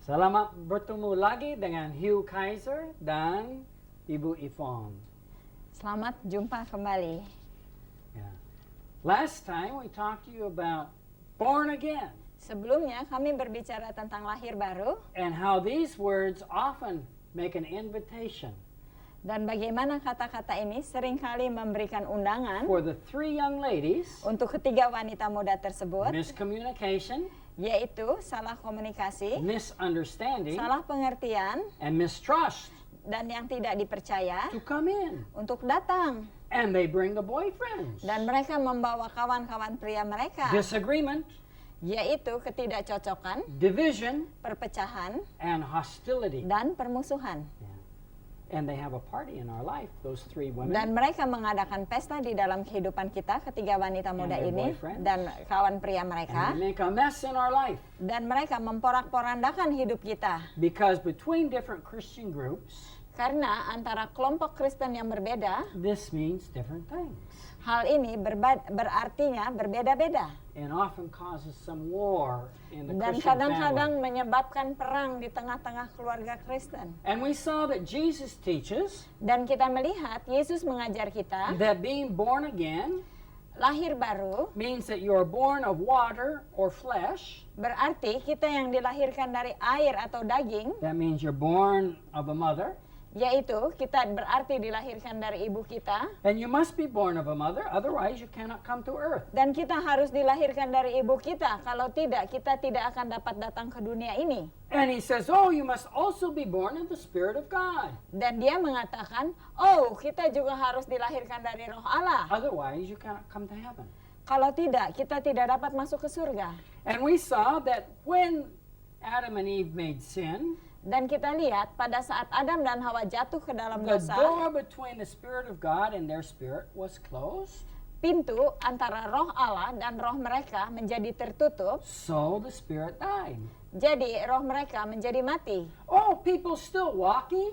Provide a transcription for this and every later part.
Selamat bertemu lagi dengan Hugh Kaiser dan Ibu Yvonne. Selamat jumpa kembali. Yeah. Last time we talked to you about born again Sebelumnya kami berbicara tentang lahir baru and how these words often make an invitation dan bagaimana kata-kata ini seringkali memberikan undangan for the three young ladies, untuk ketiga wanita muda tersebut, miscommunication, yaitu salah komunikasi, misunderstanding, salah pengertian, and mistrust dan yang tidak dipercaya to come in. untuk datang. And they bring the boyfriends. Dan mereka membawa kawan-kawan pria mereka, Disagreement, yaitu ketidakcocokan, division, perpecahan, and hostility. dan permusuhan. Yeah. And they have a party in our life, those three women. Dan mereka mengadakan pesta di dalam kehidupan kita, ketiga wanita muda their ini boyfriends. dan kawan pria And mereka. they make a mess in our life. Dan mereka memporak-porandakan hidup kita. Because between different Christian groups, Karena antara kelompok Kristen yang berbeda, this means different things. hal ini berartinya berbeda-beda. And often causes some war in the Dan Christian kadang-kadang family. menyebabkan perang di tengah-tengah keluarga Kristen. And we saw that Jesus teaches Dan kita melihat Yesus mengajar kita, that being born again lahir baru means that you are born of water or flesh. berarti kita yang dilahirkan dari air atau daging, That means you're born of a mother. yaitu kita berarti dilahirkan dari ibu kita. And you must be born of a mother, otherwise you cannot come to earth. Dan kita harus dilahirkan dari ibu kita. Kalau tidak, kita tidak akan dapat datang ke dunia ini. And he says, oh, you must also be born of the Spirit of God. Dan dia mengatakan, oh, kita juga harus dilahirkan dari roh Allah. Otherwise you cannot come to heaven. Kalau tidak, kita tidak dapat masuk ke surga. And we saw that when Adam and Eve made sin, Dan kita lihat pada saat Adam dan Hawa jatuh ke dalam the dosa, door between the Spirit of God and their spirit was closed. pintu antara roh Allah dan roh mereka menjadi tertutup. So the Spirit died. Jadi roh mereka menjadi mati. Oh, people still walking,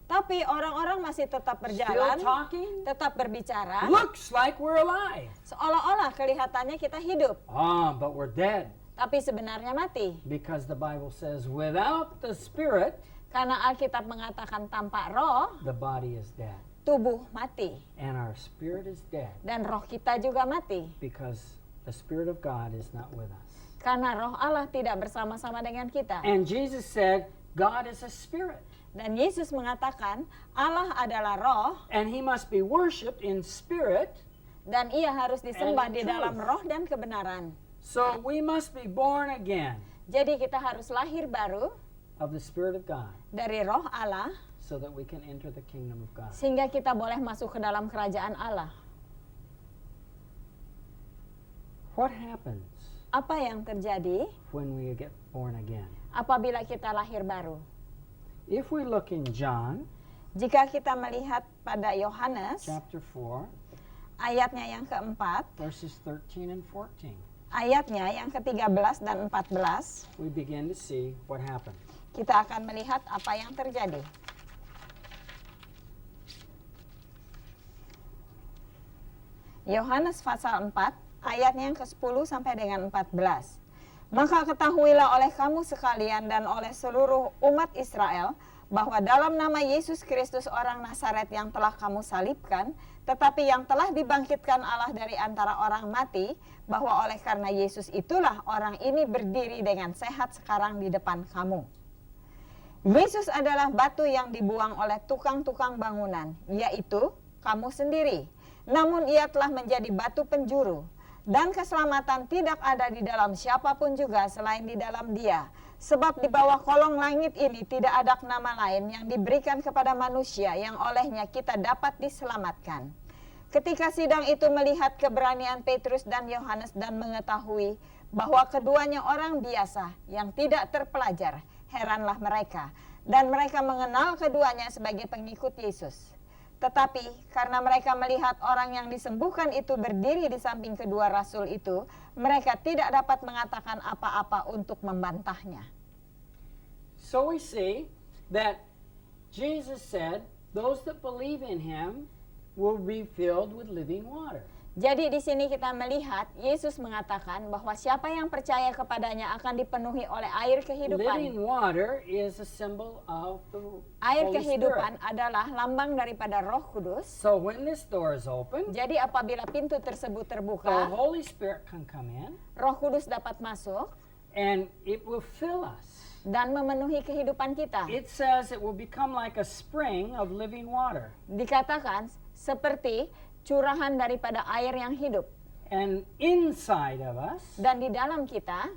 Tapi orang-orang masih tetap still berjalan, talking. tetap berbicara. Looks like we're alive. Seolah-olah kelihatannya kita hidup. Ah, but we're dead. Tapi sebenarnya mati. Because the Bible says without the Spirit, Karena Alkitab mengatakan tanpa roh, the body is dead. tubuh mati. And our spirit is dead Dan roh kita juga mati. because the Spirit of God is not with us. Karena roh Allah tidak bersama-sama dengan kita. And Jesus said, God is a spirit. Dan Yesus mengatakan Allah adalah roh And he must be worshipped in spirit. dan ia harus disembah And di truth. dalam roh dan kebenaran. So we must be born again Jadi kita harus lahir baru of the Spirit of God dari roh Allah so that we can enter the kingdom of God. sehingga kita boleh masuk ke dalam kerajaan Allah. What happens Apa yang terjadi when we get born again? apabila kita lahir baru? If we look in John Jika kita melihat pada Yohanes chapter 4, ayatnya yang keempat, verses 13 and 14, ayatnya yang ke-13 dan 14, we begin to see what happened. kita akan melihat apa yang terjadi. Yohanes pasal 4, ayatnya yang ke-10 sampai dengan 14. Maka ketahuilah oleh kamu sekalian dan oleh seluruh umat Israel bahwa dalam nama Yesus Kristus orang Nazaret yang telah kamu salibkan, tetapi yang telah dibangkitkan Allah dari antara orang mati, bahwa oleh karena Yesus itulah orang ini berdiri dengan sehat sekarang di depan kamu. Yesus adalah batu yang dibuang oleh tukang-tukang bangunan, yaitu kamu sendiri. Namun ia telah menjadi batu penjuru, dan keselamatan tidak ada di dalam siapapun juga selain di dalam Dia. Sebab di bawah kolong langit ini tidak ada nama lain yang diberikan kepada manusia yang olehnya kita dapat diselamatkan. Ketika sidang itu melihat keberanian Petrus dan Yohanes dan mengetahui bahwa keduanya orang biasa yang tidak terpelajar, heranlah mereka. Dan mereka mengenal keduanya sebagai pengikut Yesus. Tetapi karena mereka melihat orang yang disembuhkan itu berdiri di samping kedua rasul itu, mereka tidak dapat mengatakan apa-apa untuk membantahnya. So we see that Jesus said, those that believe in him will be filled with living water. Jadi di sini kita melihat Yesus mengatakan bahwa siapa yang percaya kepadanya akan dipenuhi oleh air kehidupan. Living water is a symbol of the Air Holy kehidupan Spirit. adalah lambang daripada Roh Kudus. So when this door is open, Jadi apabila pintu tersebut the terbuka, Holy Spirit can come in Roh Kudus dapat masuk and it will fill us. dan memenuhi kehidupan kita. It says it will become like a spring of living water. Dikatakan seperti curahan daripada air yang hidup. And inside of us, Dan di dalam kita,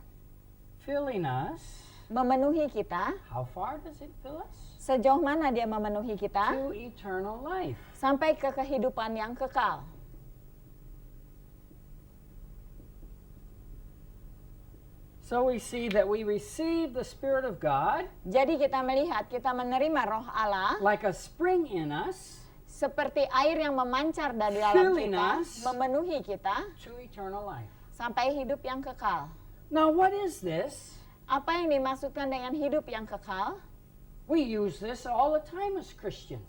filling us, memenuhi kita. how far does it fill us? Sejauh mana dia memenuhi kita? To eternal life. Sampai ke kehidupan yang kekal. So we see that we receive the Spirit of God Jadi kita melihat kita menerima roh Allah like a spring in us seperti air yang memancar dari dalam Filling kita, us. memenuhi kita to eternal life. sampai hidup yang kekal. Now what is this? Apa yang dimaksudkan dengan hidup yang kekal? We use this all the time as Christians.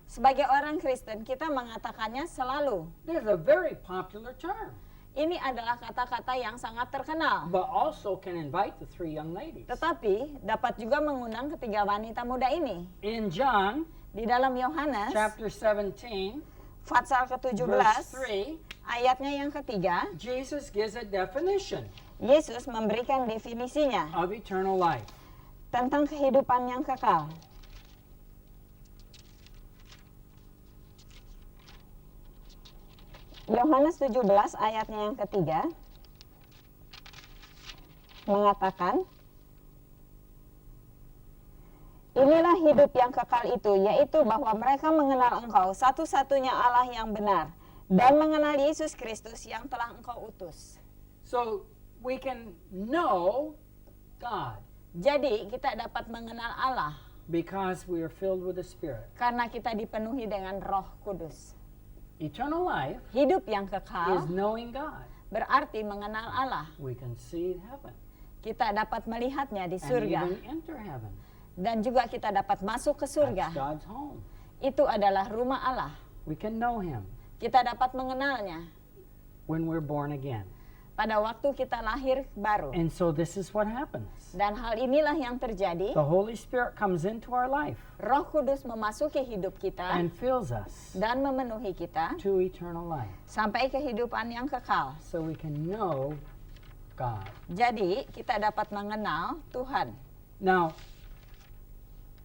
Sebagai orang Kristen kita mengatakannya selalu. There's a very popular term, Ini adalah kata-kata yang sangat terkenal. but also can invite the three young ladies. Tetapi dapat juga mengundang ketiga wanita muda ini. In John Di dalam Yohanes chapter 17, pasal verse ke-17 3, ayatnya yang ketiga, Jesus gives a definition Yesus memberikan definisinya of eternal life. tentang kehidupan yang kekal. Yohanes 17 ayatnya yang ketiga mengatakan, inilah hidup yang kekal itu, yaitu bahwa mereka mengenal Engkau, satu-satunya Allah yang benar, dan mengenal Yesus Kristus yang telah Engkau utus. So we can know God Jadi kita dapat mengenal Allah because we are filled with the Spirit. karena kita dipenuhi dengan Roh Kudus. Eternal life Hidup yang is kekal knowing God. berarti mengenal Allah. We can see heaven Kita dapat melihatnya di and surga even enter heaven. dan juga kita dapat masuk ke surga. That's God's home. Itu adalah rumah Allah. We can know Him Kita dapat mengenalnya when we're born again. pada waktu kita lahir baru. And so this is what happens. Dan hal inilah yang terjadi. The Holy Spirit comes into our life Roh Kudus memasuki hidup kita and fills us dan memenuhi kita to eternal life sampai kehidupan yang kekal. so we can know God. Jadi kita dapat mengenal Tuhan. Now,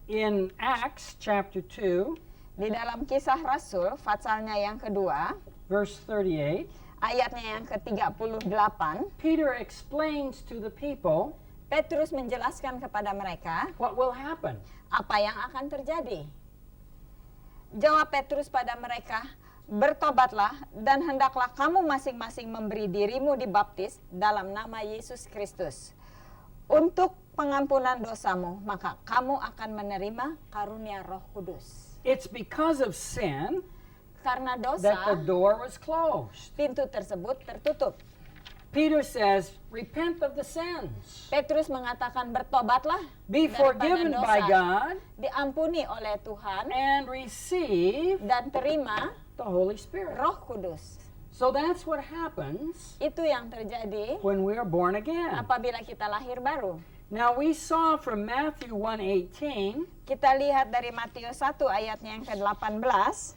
in Acts chapter 2, Di dalam Kisah Rasul, pasalnya yang kedua, verse 38, ayatnya yang ke-38, Peter explains to the people Petrus menjelaskan kepada mereka what will happen. apa yang akan terjadi. Jawab Petrus pada mereka, bertobatlah dan hendaklah kamu masing-masing memberi dirimu dibaptis dalam nama Yesus Kristus untuk pengampunan dosamu, maka kamu akan menerima karunia Roh Kudus. It's because of sin Karena that dosa, the door was closed. pintu tersebut tertutup. Peter says, repent of the sins. Petrus mengatakan bertobatlah Be daripada forgiven by dosa, God diampuni oleh Tuhan and receive dan terima the Holy Spirit. Roh Kudus. So that's what happens Itu yang terjadi when we are born again. apabila kita lahir baru. Now we saw from Matthew 1:18 Kita lihat dari Matius 1 ayatnya yang ke-18,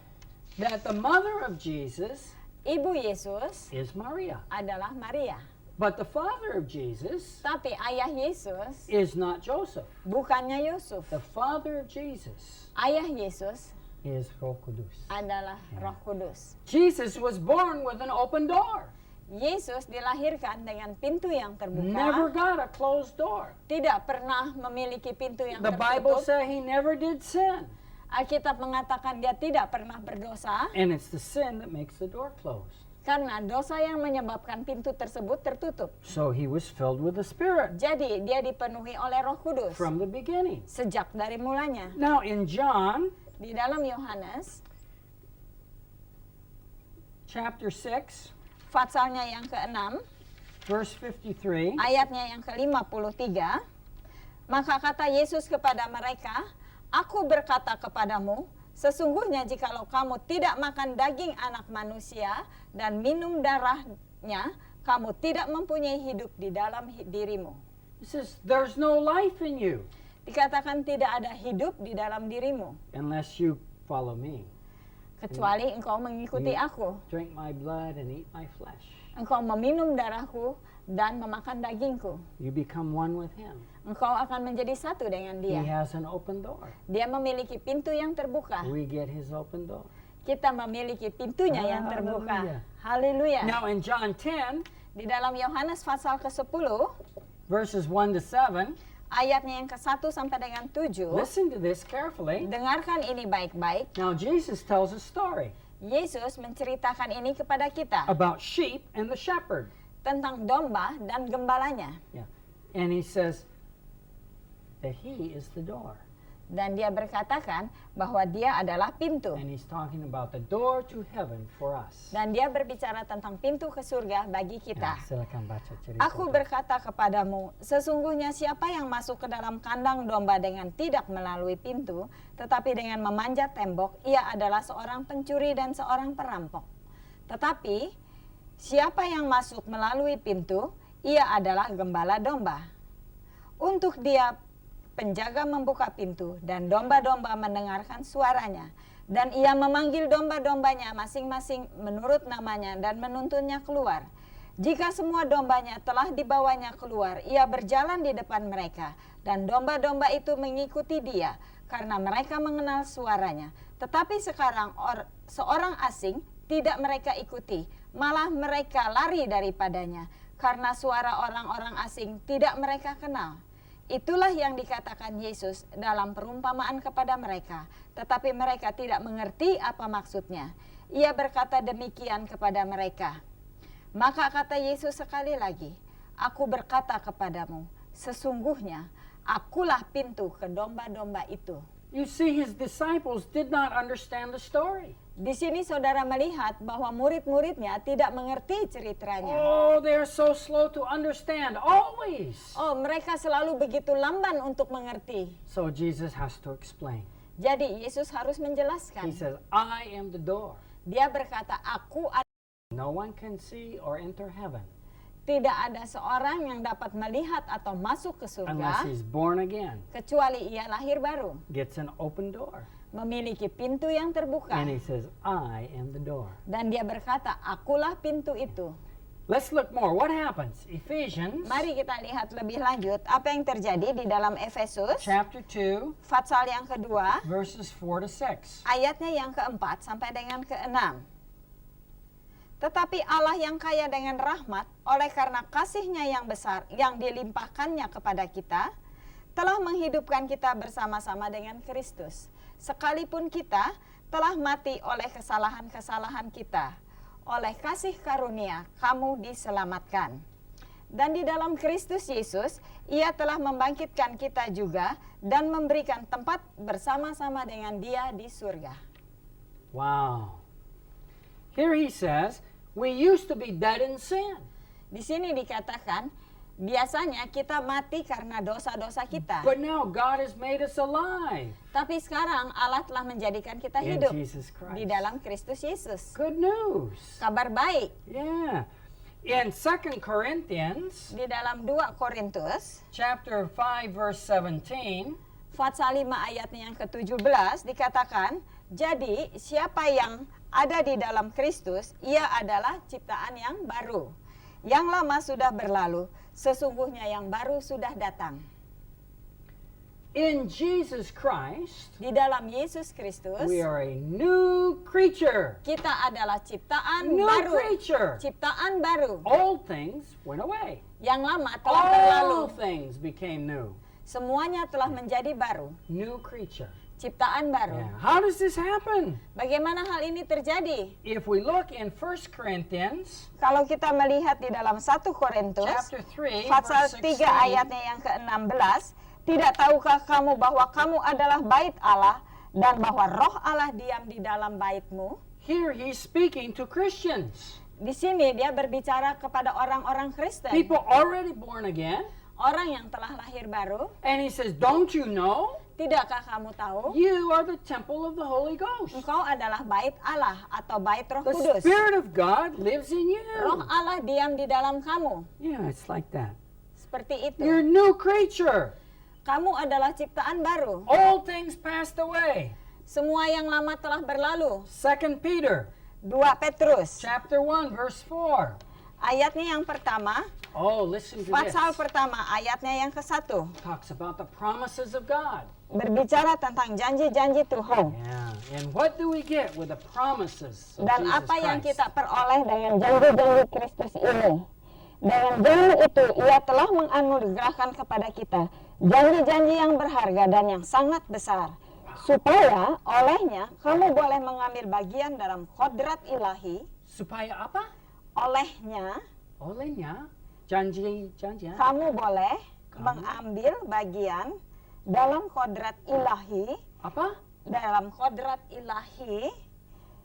that the mother of Jesus ibu Yesus is Maria. adalah Maria. But the father of Jesus Tapi ayah Yesus is not Joseph. bukannya Yusuf. The father of Jesus Ayah Yesus is Roh Kudus. adalah Roh Kudus. Jesus was born with an open door. Yesus dilahirkan dengan pintu yang Never terbuka, got a closed door. tidak pernah memiliki pintu yang The Bible tertutup. says he never did sin. Alkitab mengatakan dia tidak pernah berdosa And it's the sin that makes the door closed. karena dosa yang menyebabkan pintu tersebut tertutup. So he was filled with the Spirit Jadi dia dipenuhi oleh Roh Kudus from the beginning. sejak dari mulanya. Now in John Di dalam Yohanes chapter 6, pasalnya yang ke-6 verse 53, ayatnya yang ke-53, maka kata Yesus kepada mereka, aku berkata kepadamu, Sesungguhnya jikalau kamu tidak makan daging anak manusia dan minum darahnya, kamu tidak mempunyai hidup di dalam dirimu. It says, there's no life in you Dikatakan tidak ada hidup di dalam dirimu, unless you follow me. kecuali engkau mengikuti Iya. aku. Drink my blood and eat my flesh. Engkau meminum darahku dan memakan dagingku. You become one with him. Engkau akan menjadi satu dengan He dia. has an open door. Dia memiliki pintu yang terbuka. We get his open door. Kita memiliki pintunya yang terbuka. Hallelujah. Haleluya. Now in John 10, Di dalam Yohanes pasal ke-10, verses 1 to 7, ayatnya yang ke-1 sampai dengan 7, listen to this carefully. dengarkan ini baik-baik. Now Jesus tells a story Yesus menceritakan ini kepada kita about sheep and the shepherd. tentang domba dan gembalanya. Yeah. And he says that he is the door. Dan dia berkatakan bahwa dia adalah pintu. And he's talking about the door to heaven for us. Dan dia berbicara tentang pintu ke surga bagi Ya, kita. silakan baca cerita. Aku berkata kepadamu, sesungguhnya siapa yang masuk ke dalam kandang domba dengan tidak melalui pintu, tetapi dengan memanjat tembok, ia adalah seorang pencuri dan seorang perampok. Tetapi siapa yang masuk melalui pintu, ia adalah gembala domba. Untuk dia penjaga membuka pintu dan domba-domba mendengarkan suaranya. Dan ia memanggil domba-dombanya masing-masing menurut namanya dan menuntunnya keluar. Jika semua dombanya telah dibawanya keluar, ia berjalan di depan mereka. Dan domba-domba itu mengikuti dia karena mereka mengenal suaranya. Tetapi sekarang seorang asing tidak mereka ikuti, malah mereka lari daripadanya. Karena suara orang-orang asing tidak mereka kenal. Itulah yang dikatakan Yesus dalam perumpamaan kepada mereka, tetapi mereka tidak mengerti apa maksudnya. Ia berkata demikian kepada mereka. Maka kata Yesus sekali lagi, aku berkata kepadamu, sesungguhnya akulah pintu ke domba-domba itu. You see, his disciples did not understand the story. Di sini saudara melihat bahwa murid-muridnya tidak mengerti ceritanya. Oh, they're so slow to understand, always. Oh, mereka selalu begitu lamban untuk mengerti. So Jesus has to explain. Jadi Yesus harus He menjelaskan. says, I am the door. Dia berkata, aku No one can see or enter heaven tidak ada seorang yang dapat melihat atau masuk ke unless surga he's born again, kecuali ia lahir baru, gets an open door. memiliki pintu yang terbuka. And he says, I am the door. Dan dia berkata, akulah pintu itu. Let's look more. What happens? Ephesians Mari kita lihat lebih lanjut apa yang terjadi di dalam Efesus chapter 2, pasal yang kedua, verses 4 to 6. ayatnya yang keempat sampai dengan keenam. Tetapi Allah yang kaya dengan rahmat, oleh karena kasih-Nya yang besar yang dilimpahkannya kepada kita, telah menghidupkan kita bersama-sama dengan Kristus. Sekalipun kita telah mati oleh kesalahan-kesalahan kita, oleh kasih karunia kamu diselamatkan. Dan di dalam Kristus Yesus, Ia telah membangkitkan kita juga dan memberikan tempat bersama-sama dengan Dia di surga. Wow. Here he says, we used to be dead in sin. Di sini dikatakan, biasanya kita mati karena dosa-dosa kita. But now God has made us alive Tapi sekarang Allah telah menjadikan kita in hidup Jesus Christ. di dalam Kristus Yesus. Good news. Kabar baik. Yeah. In 2 Corinthians Di dalam 2 Korintus, chapter 5 verse 17, pasal 5 ayatnya yang ke-17 dikatakan, jadi siapa yang ada di dalam Kristus, ia adalah ciptaan yang baru. Yang lama sudah berlalu, sesungguhnya yang baru sudah datang. in Jesus Christ, Di dalam Yesus Kristus, we are a new creature. kita adalah ciptaan New baru. creature. Ciptaan baru. Old things went away. Yang lama telah berlalu. All things became new. Semuanya telah menjadi baru. New creature. Ciptaan baru. Yeah. How does this happen? Bagaimana hal ini terjadi? If we look in 1 Corinthians Kalau kita melihat di dalam 1 Korintus, chapter 3 pasal verse 3 16, ayatnya yang ke-16, tidak tahukah kamu bahwa kamu adalah bait Allah dan bahwa roh Allah diam di dalam baitmu? here he's speaking to Christians. Di sini dia berbicara kepada orang-orang Kristen, People already born again. orang yang telah lahir baru. And he says, don't you know Tidakkah kamu tahu? You are the temple of the Holy Ghost. Engkau adalah bait Allah atau bait Roh The Kudus. Spirit of God lives in Roh you. Allah diam di dalam kamu. Yeah, it's like that. Seperti itu. You're a new creature. Kamu adalah ciptaan baru. All things passed away. Semua yang lama telah berlalu. 2 Peter 2 Petrus. chapter 1 verse 4. Ayatnya yang pertama, Oh, listen to this. pasal pertama, ayatnya yang ke-1. Talks about the promises of God. Berbicara tentang janji-janji Tuhan. Yeah. And what do we get with the promises of Dan Jesus apa yang Christ? kita peroleh dengan janji-janji Kristus ini? Dengan janji itu, ia telah menganugerahkan kepada kita janji-janji yang berharga dan yang sangat besar. Supaya olehnya kamu boleh mengambil bagian dalam kodrat ilahi. Supaya apa? Olehnya Olehnya janji. kamu boleh mengambil bagian dalam kodrat ilahi. Apa? Dalam kodrat ilahi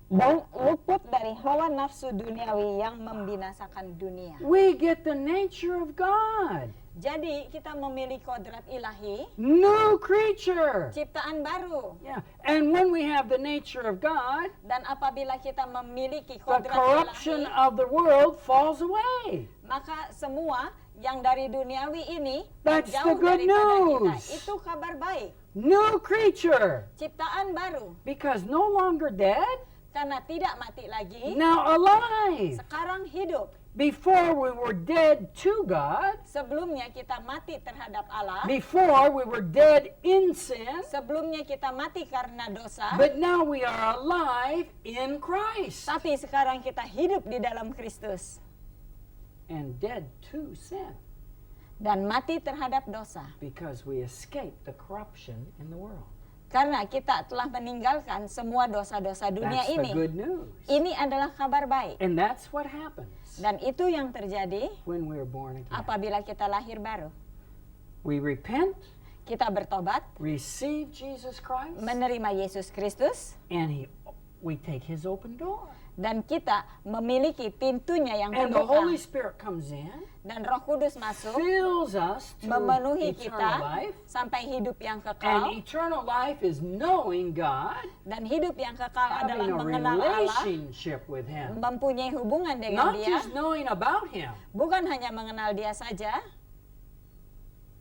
dan luput dari hawa nafsu duniawi yang membinasakan dunia. We get the nature of God. Jadi kita memiliki kodrat ilahi, New creature. ciptaan baru. Yeah. And when we have the nature of God, Dan apabila kita memiliki the kodrat corruption ilahi, of the world falls away. maka semua yang dari duniawi ini That's jauh the good daripada kita. news. Itu kabar baik, New creature. ciptaan baru. Because no longer dead, Karena tidak mati lagi, now alive. sekarang hidup. Before we were dead to God, Sebelumnya kita mati terhadap Allah. before we were dead in sin, Sebelumnya kita mati karena dosa. but now we are alive in Christ Tapi sekarang kita hidup di dalam Kristus. and dead to sin Dan mati terhadap dosa. because we escaped the corruption in the world. Karena kita telah meninggalkan semua dosa-dosa dunia That's the ini. good news. Ini adalah kabar baik. And that's what happens Dan itu yang terjadi when we're born again. apabila kita lahir baru. We repent, Kita bertobat, receive Jesus Christ, menerima Yesus Kristus, and we take his open door. dan kita memiliki pintunya yang And the Holy terbuka. Spirit comes in, Dan Roh Kudus masuk, fills us to memenuhi eternal kita life. sampai hidup yang And kekal. eternal life is knowing God, Dan hidup yang kekal adalah having a mengenal Allah, relationship with him. mempunyai hubungan dengan Not Dia, just knowing about him, bukan hanya mengenal Dia saja,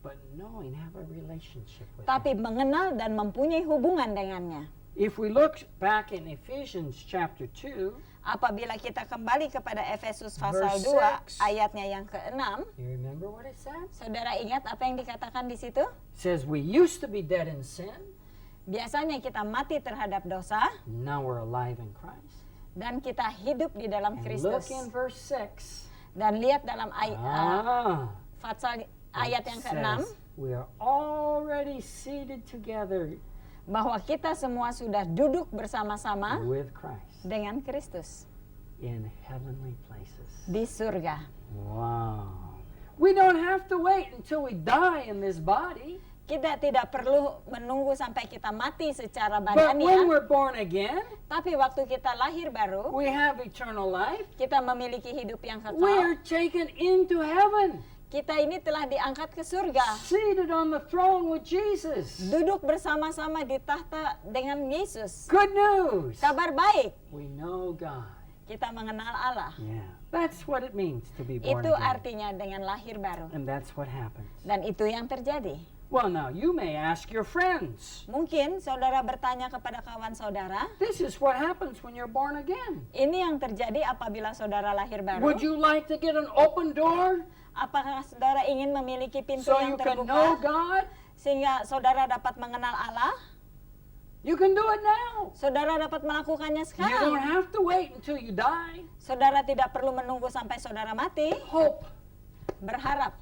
but knowing, have a relationship with him. tapi mengenal dan mempunyai hubungan dengannya. If we look back in Ephesians chapter 2, Apabila kita kembali kepada Efesus pasal Verse 2 6. ayatnya yang ke-6, you remember what it says? saudara ingat apa yang dikatakan di situ? It says we used to be dead in sin, Biasanya kita mati terhadap dosa now we're alive in Christ. dan kita hidup di dalam And look Kristus. in verse 6. Dan lihat dalam It ayat yang ke-6 says we are already seated together bahwa kita semua sudah duduk bersama-sama with Christ dengan Kristus in heavenly places. di surga. Wow. We don't have to wait until we die in this body. Kita tidak perlu menunggu sampai kita mati secara But when badania, we're born again, tapi waktu kita lahir baru, we have eternal life. kita memiliki hidup yang We are kekal. taken into heaven, Kita ini telah diangkat ke surga, seated on the throne with Jesus. duduk bersama-sama di tahta dengan Yesus. Good news. Kabar baik, We know God. kita mengenal Allah. Yeah. That's what it means to be born Itu again. artinya dengan lahir baru. And that's what happens. Dan itu yang terjadi. Well, now you may ask your friends. Mungkin saudara bertanya kepada kawan saudara, This is what happens when you're born again. ini yang terjadi apabila saudara lahir baru. Would you like to get an open door Apakah saudara ingin memiliki pintu so yang you can know terbuka God? sehingga saudara dapat mengenal Allah? You can do it now. Saudara dapat melakukannya You don't sekarang. have to wait until you die. Saudara tidak perlu menunggu sampai saudara mati. Hope. Berharap,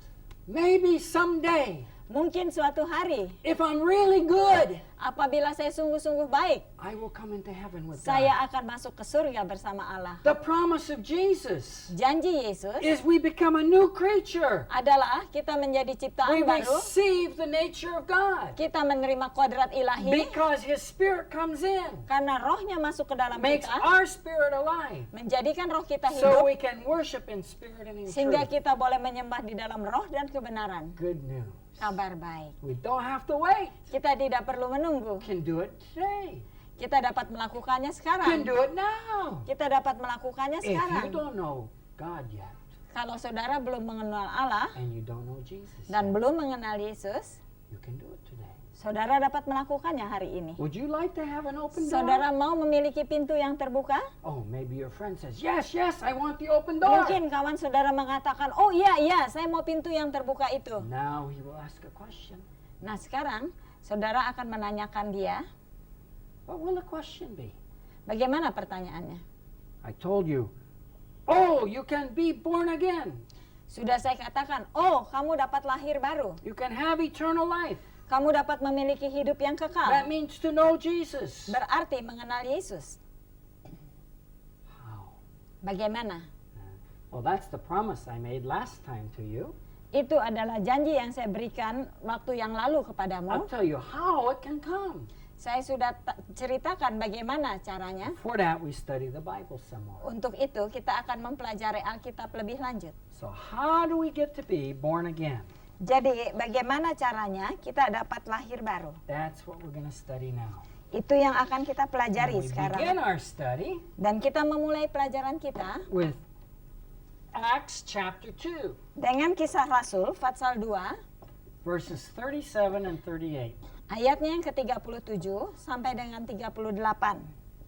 Maybe someday, mungkin suatu hari if I'm really good, apabila saya sungguh-sungguh baik, I will come into heaven with saya God. akan masuk ke surga bersama Allah. The promise of Jesus Janji Yesus is we become a new creature. adalah kita menjadi We ciptaan baru, receive the nature of God kita menerima kodrat ilahi because His Spirit comes in, karena rohnya masuk ke dalam makes kita, our spirit alive, menjadikan roh kita so hidup, we can worship in spirit and in sehingga truth. kita boleh menyembah di dalam roh dan kebenaran. Good news. kabar baik. We don't have to wait. Kita tidak perlu menunggu. We can do it today. Kita dapat melakukannya We can sekarang. do it now. Kita dapat melakukannya If you sekarang. don't know God yet Kalau saudara belum mengenal Allah and you don't know Jesus, dan yet, belum mengenal Yesus, you can do it today. saudara dapat melakukannya hari ini. Would you like to have an open door? Saudara mau memiliki pintu yang terbuka? Oh, maybe your friend says, yes, yes, I want the open door. Mungkin kawan saudara mengatakan, oh iya, saya mau pintu yang terbuka itu. Now he will ask a question. Nah sekarang, saudara akan menanyakan dia, What will the question be? bagaimana pertanyaannya? I told you, oh, you can be born again. Sudah saya katakan, oh kamu dapat lahir baru. You can have eternal life. Kamu dapat memiliki hidup yang That kekal. means to know Jesus. Berarti mengenal Yesus. How? Bagaimana? Well, that's the promise I made last time to you. Itu adalah janji yang saya berikan waktu yang lalu I'll kepadamu. tell you how it can come. Saya sudah ceritakan bagaimana caranya. For that, we study the Bible some more. Untuk itu kita akan mempelajari Alkitab lebih lanjut. So how do we get to be born again? Jadi bagaimana caranya kita dapat lahir baru? That's what we're going to study now. Itu yang akan kita pelajari We begin sekarang. our study Dan kita memulai pelajaran kita with Acts chapter 2, dengan Kisah Rasul pasal 2 verses 37 and 38. ayatnya yang ke-37 sampai dengan 38.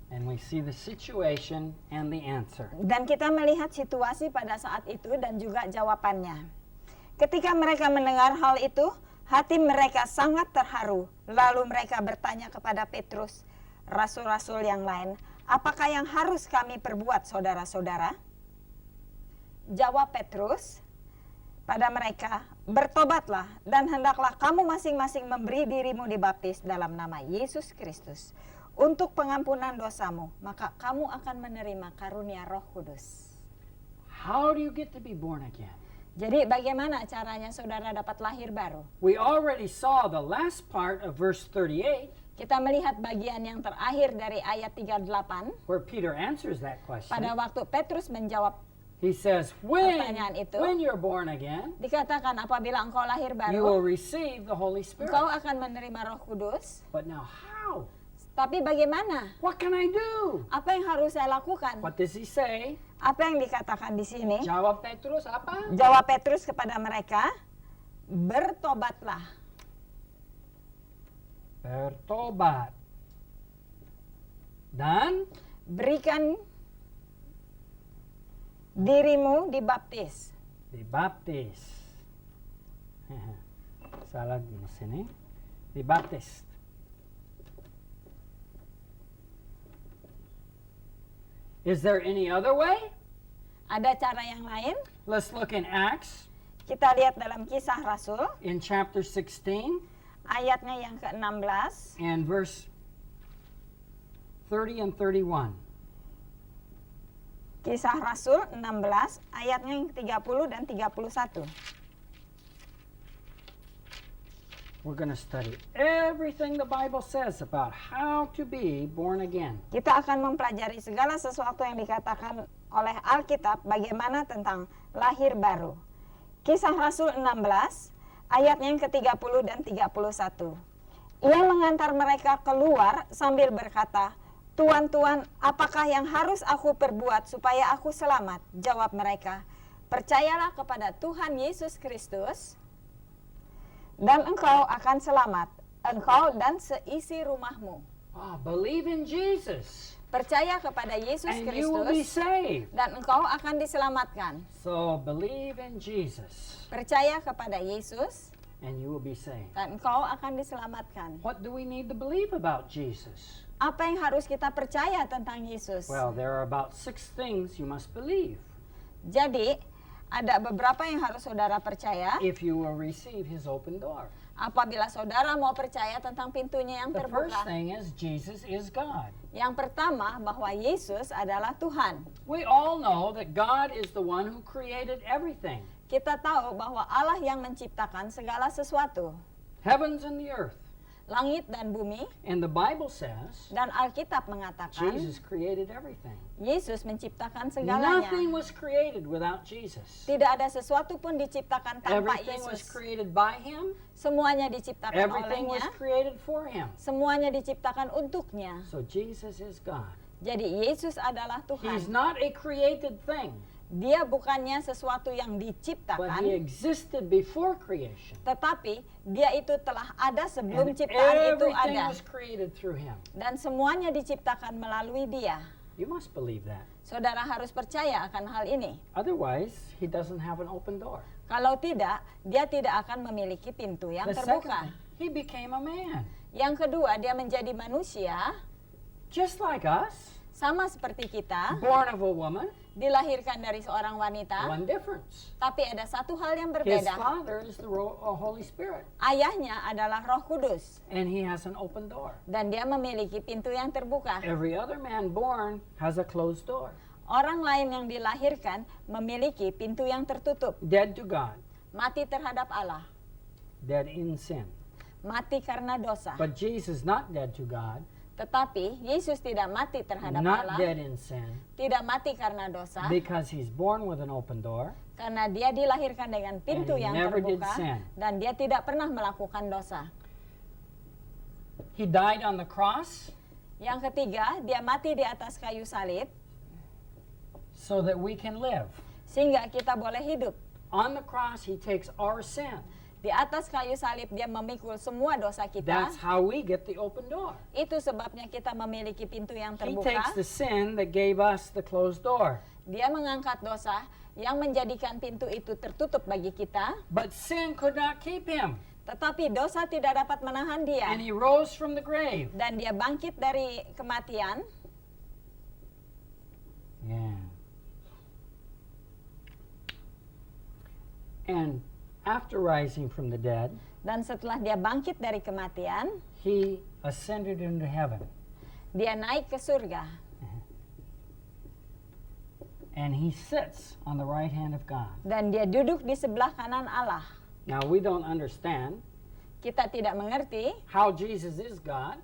And we see the situation and the answer. Dan kita melihat situasi pada saat itu dan juga jawabannya. Ketika mereka mendengar hal itu, hati mereka sangat terharu. Lalu mereka bertanya kepada Petrus, rasul-rasul yang lain, apakah yang harus kami perbuat saudara-saudara? Jawab Petrus pada mereka, bertobatlah dan hendaklah kamu masing-masing memberi dirimu dibaptis dalam nama Yesus Kristus untuk pengampunan dosamu, maka kamu akan menerima karunia Roh Kudus. How do you get to be born again? Jadi bagaimana caranya saudara dapat lahir baru? We already saw the last part of verse 38 Kita melihat bagian yang terakhir dari ayat 38 where Peter answers that question. pada waktu Petrus menjawab, He says, Pertanyaan itu. when you're born again, dikatakan apabila engkau lahir you will baru, receive the Holy Spirit. engkau akan menerima Roh Kudus. But now how? Tapi bagaimana? What can I do? Apa yang harus saya lakukan? What does he say? Apa yang dikatakan di sini? Jawab Petrus apa? Jawab Petrus kepada mereka, bertobatlah. Bertobat. Dan Berikan dirimu dibaptis. dibaptis. Salah di sini. Dibaptis. Is there any other way? Ada cara yang lain? Let's look in Acts Kita lihat dalam Kisah Rasul, in chapter 16 ayatnya yang ke-16. and verse 30 and 31. Kisah Rasul 16 ayatnya yang ke-30 dan 31. We're going to study everything the Bible says about how to be born again. Kita akan mempelajari segala sesuatu yang dikatakan oleh Alkitab bagaimana tentang lahir baru. Kisah Rasul 16 ayatnya yang ke-30 dan 31. Ia mengantar mereka keluar sambil berkata, Tuan, Tuan, apakah yang harus aku perbuat supaya aku selamat? Jawab mereka, percayalah kepada Tuhan Yesus Kristus dan engkau akan selamat, engkau dan seisi rumahmu. Believe in Jesus Percaya kepada Yesus and you will be Kristus saved. dan engkau akan diselamatkan. So believe in Jesus Percaya kepada Yesus and you will be saved. dan engkau akan diselamatkan. What do we need to believe about Jesus? Apa yang harus kita percaya tentang Yesus? Well, there are about 6 things you must believe Jadi, ada beberapa yang harus saudara percaya if you will receive his open door. apabila saudara mau percaya tentang pintunya yang The first terbuka. thing is Jesus is God. Yang pertama, bahwa Yesus adalah Tuhan. We all know that God is the one who created everything, Kita tahu bahwa Allah yang menciptakan segala sesuatu. heavens and the earth. langit dan bumi, And the Bible says dan Alkitab mengatakan Jesus created everything. Yesus menciptakan segalanya. Nothing was created without Jesus. Tidak ada sesuatu pun diciptakan tanpa Everything was Yesus. created by Him. Semuanya diciptakan Everything was olehnya, created for Him. semuanya diciptakan untuknya. So Jesus is God. Jadi Yesus adalah He's Tuhan. not a created thing, Dia bukannya sesuatu yang but He diciptakan, existed before creation. tetapi dia itu telah ada sebelum And ciptaan itu everything ada. was created through Him. Dan semuanya diciptakan melalui dia. You must believe that. Saudara harus percaya akan hal ini. Otherwise, He doesn't have an open door. Kalau tidak, dia tidak akan memiliki pintu yang The terbuka. second, He became a man, Yang kedua, dia menjadi manusia, just like us, sama seperti kita, born of a woman. dilahirkan dari seorang wanita, One difference. tapi ada satu hal yang His berbeda. father is the Holy Spirit, Ayahnya adalah Roh Kudus, and he has an open door. dan dia memiliki pintu yang terbuka. Every other man born has a closed door. Orang lain yang dilahirkan memiliki pintu yang tertutup, Dead to God, mati terhadap Allah, dead in sin. mati karena dosa. But Jesus not dead to God, Tetapi Yesus tidak mati terhadap not Allah, dead in sin, tidak mati karena dosa, because he's born with an open door. karena dia dilahirkan dengan pintu And he yang never did terbuka, sin. dan dia tidak pernah melakukan dosa. He died on the cross Yang ketiga, dia mati di atas kayu salib, so that we can live. sehingga kita boleh hidup. On the cross, he takes our sin. Di atas kayu salib dia memikul semua dosa kita. That's how we get the open door. Itu sebabnya kita memiliki pintu yang He terbuka. takes the sin that gave us the closed door. Dia mengangkat dosa yang menjadikan pintu itu tertutup bagi kita. But sin could not keep him. Tetapi dosa tidak dapat menahan dia. And he rose from the grave. Dan dia bangkit dari kematian. Yeah. And after rising from the dead, Dan setelah dia bangkit dari kematian, he ascended into heaven. dia naik ke surga. And he sits on the right hand of God. Dan dia duduk di sebelah kanan Allah. Now, we don't understand Kita tidak mengerti how Jesus is God,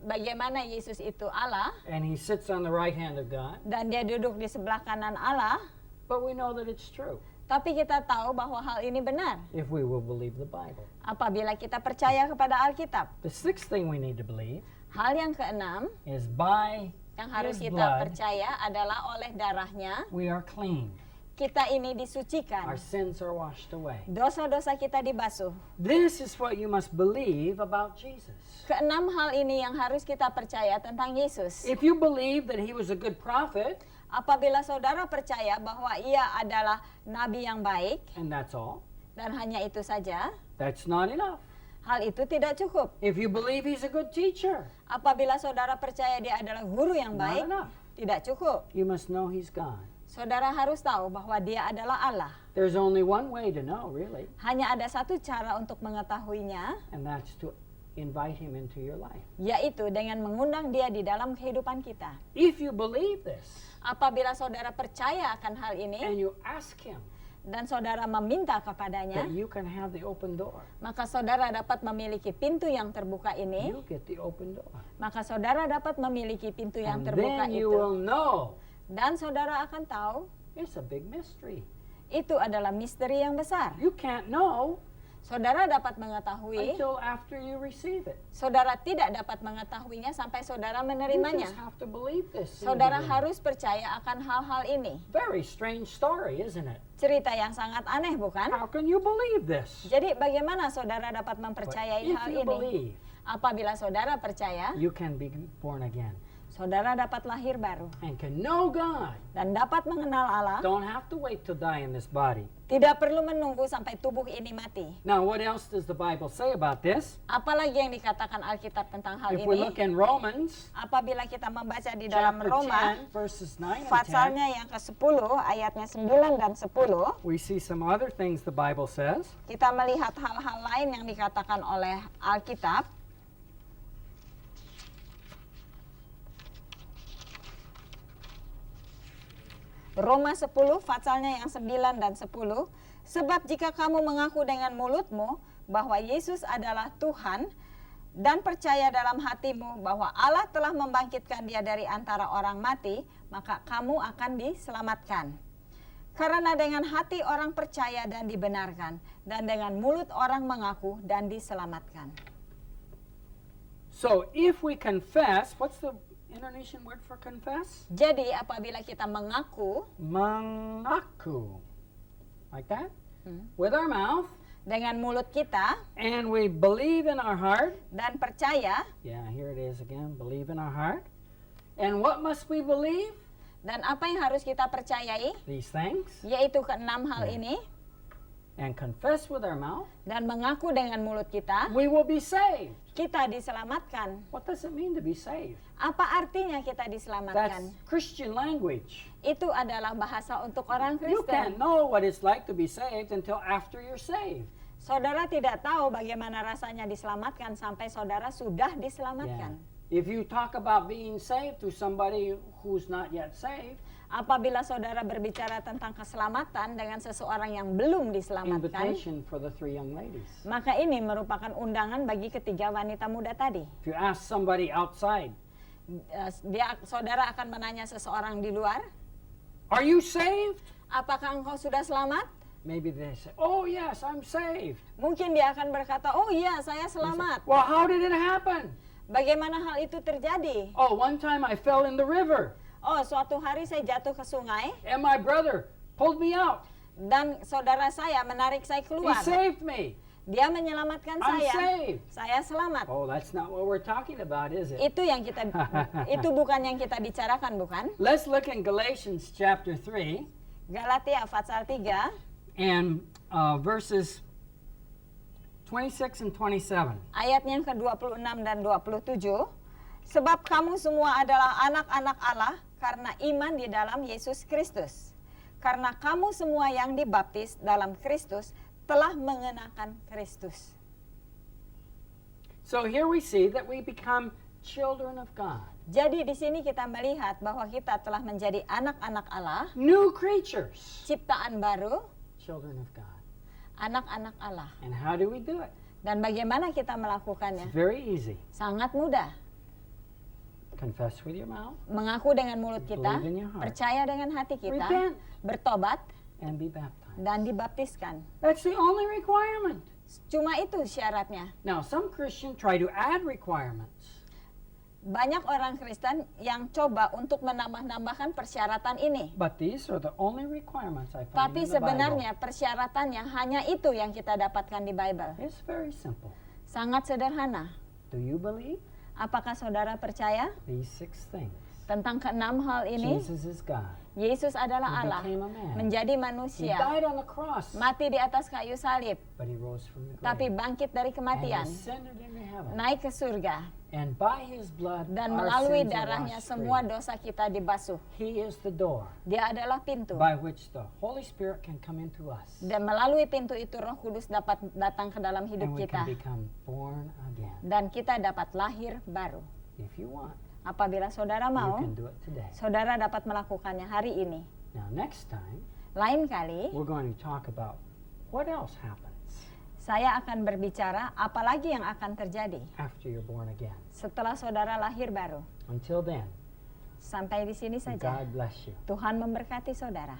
bagaimana Yesus itu Allah. and he sits on the right hand of God, Dan dia duduk di sebelah kanan Allah. but we know that it's true Tapi kita tahu bahwa hal ini benar if we will believe the Bible. apabila kita percaya kepada Alkitab. The sixth thing we need to believe Hal yang keenam is by yang harus his kita blood, percaya adalah oleh darahnya we are clean. kita ini disucikan. Our sins are washed away. Dosa-dosa kita dibasuh. This is what you must believe about Jesus. Keenam hal ini yang harus kita percaya tentang Yesus. If you believe that he was a good prophet, Apabila saudara percaya bahwa ia adalah nabi yang baik and that's all, dan hanya itu saja, that's not enough. hal itu tidak cukup. If you believe he's a good teacher, Apabila saudara percaya dia adalah guru yang not baik, enough. tidak cukup. You must know he's God. Saudara harus tahu bahwa dia adalah Allah. There's only one way to know, really, Hanya ada satu cara untuk mengetahuinya, and that's to invite him into your life. yaitu dengan mengundang dia di dalam kehidupan kita. If you believe this, Apabila saudara percaya akan hal ini and you ask him dan saudara meminta kepadanya, that you can have the open door, maka saudara dapat memiliki pintu yang terbuka ini, you get the open door. maka saudara dapat memiliki pintu yang And terbuka then you itu. will know Dan saudara akan tahu it's a big mystery. itu adalah misteri yang besar. You can't know Saudara dapat mengetahui, until after you receive it. saudara tidak dapat mengetahuinya sampai saudara You menerimanya. just have to believe this. in the Saudara beginning. harus percaya akan hal-hal ini. Very strange story, isn't it? Cerita yang sangat aneh, bukan? How can you believe this? Jadi bagaimana saudara dapat But mempercayai if hal you ini? believe, Apabila saudara percaya, you can be born again saudara dapat lahir baru and can know God. dan dapat mengenal Allah. Don't have to wait to die in this body. Tidak perlu menunggu sampai tubuh ini mati. Now, what else does the Bible say about this? Apalagi yang dikatakan Alkitab tentang hal If we ini? look in Romans Apabila kita membaca di dalam chapter Roma, 10, verses 9 and 10, pasalnya yang ke-10, ayatnya 9 dan 10, we see some other things the Bible says. kita melihat hal-hal lain yang dikatakan oleh Alkitab. Roma 10, pasalnya yang 9 dan 10. Sebab jika kamu mengaku dengan mulutmu bahwa Yesus adalah Tuhan, dan percaya dalam hatimu bahwa Allah telah membangkitkan dia dari antara orang mati, maka kamu akan diselamatkan. Karena dengan hati orang percaya dan dibenarkan, dan dengan mulut orang mengaku dan diselamatkan. So if we confess, what's the Indonesian word for confess? Jadi apabila kita mengaku Mengaku. Like that? With our mouth. dengan mulut kita And we believe in our heart. dan percaya, Yeah, here it is again. Believe in our heart. And what must we believe? dan apa yang harus kita percayai, These things. yaitu keenam hal ini, And confess with our mouth. dan mengaku dengan mulut kita, We will be saved. kita diselamatkan. What does it mean to be saved? Apa artinya kita That's diselamatkan? Christian language. Itu adalah bahasa untuk orang You Kristen. can't know what it's like to be saved until after you're saved. Saudara tidak tahu bagaimana rasanya diselamatkan sampai saudara sudah Yeah. diselamatkan. If you talk about being saved to somebody who's not yet saved, Apabila saudara berbicara tentang keselamatan dengan seseorang yang belum diselamatkan, invitation for the 3 young ladies. maka ini merupakan undangan bagi ketiga wanita muda tadi. If you ask somebody outside, Saudara akan menanya seseorang di luar, are you saved? apakah engkau sudah selamat? Maybe they say, oh yes, I'm saved. Mungkin dia akan berkata, oh iya saya They say, selamat. well, how did it happen? Bagaimana hal itu terjadi? Oh, one time I fell in the river Oh, suatu hari saya jatuh ke sungai and my brother pulled me out. dan saudara saya menarik saya He keluar. saved me. Dia menyelamatkan I'm saya. saved. Saya selamat. Oh, that's not what we're talking about, is it? Itu bukan yang kita bicarakan, bukan? Let's look in Galatians chapter 3 Galatia pasal 3 and verses 26 and 27. ayatnya yang ke-26 dan 27. Sebab kamu semua adalah anak-anak Allah karena iman di dalam Yesus Kristus. Karena kamu semua yang dibaptis dalam Kristus telah mengenakan Kristus. So here we see that we become children of God, Jadi di sini kita melihat bahwa kita telah menjadi anak-anak Allah, new creatures, ciptaan baru, children of God. anak-anak Allah. And how do we do it? Dan bagaimana kita It's melakukannya? very easy. Sangat mudah. Confess with your mouth Mengaku dengan mulut kita, Believe in your heart. percaya dengan hati kita, Repent. bertobat, and be baptized. dan dibaptiskan. That's the only requirement. Cuma itu syaratnya. Now, some Christians try to add requirements. Banyak orang Kristen yang coba untuk menambah-nambahkan persyaratan ini. But these are the only requirements I find Tapi in the sebenarnya persyaratannya hanya itu yang kita dapatkan di Bible. Bible. It's very simple. Sangat sederhana. Do you believe Apakah saudara percaya these 6 things? tentang keenam hal ini? Jesus is God. Yesus adalah He Allah, became a man. menjadi He manusia, died on the cross, mati di atas kayu salib, but he rose from the tapi grave bangkit dari and kematian, ascended into heaven. naik ke surga, And by his blood, dan our melalui sins are darahnya washed semua free. dosa kita dibasuh. He is the door Dia adalah pintu. by which the Holy Spirit can come into us, Dan melalui pintu itu Roh Kudus dapat datang ke dalam hidup and we kita. can become born again. Dan kita dapat lahir baru. If you want, Apabila saudara you mau, can do it today. saudara dapat melakukannya hari ini. Now, next time, Lain kali, we're going to talk about what else happens saya akan berbicara apalagi yang akan terjadi after you're born again. setelah saudara lahir baru. Until then, Sampai di sini saja. God bless you. Tuhan memberkati saudara.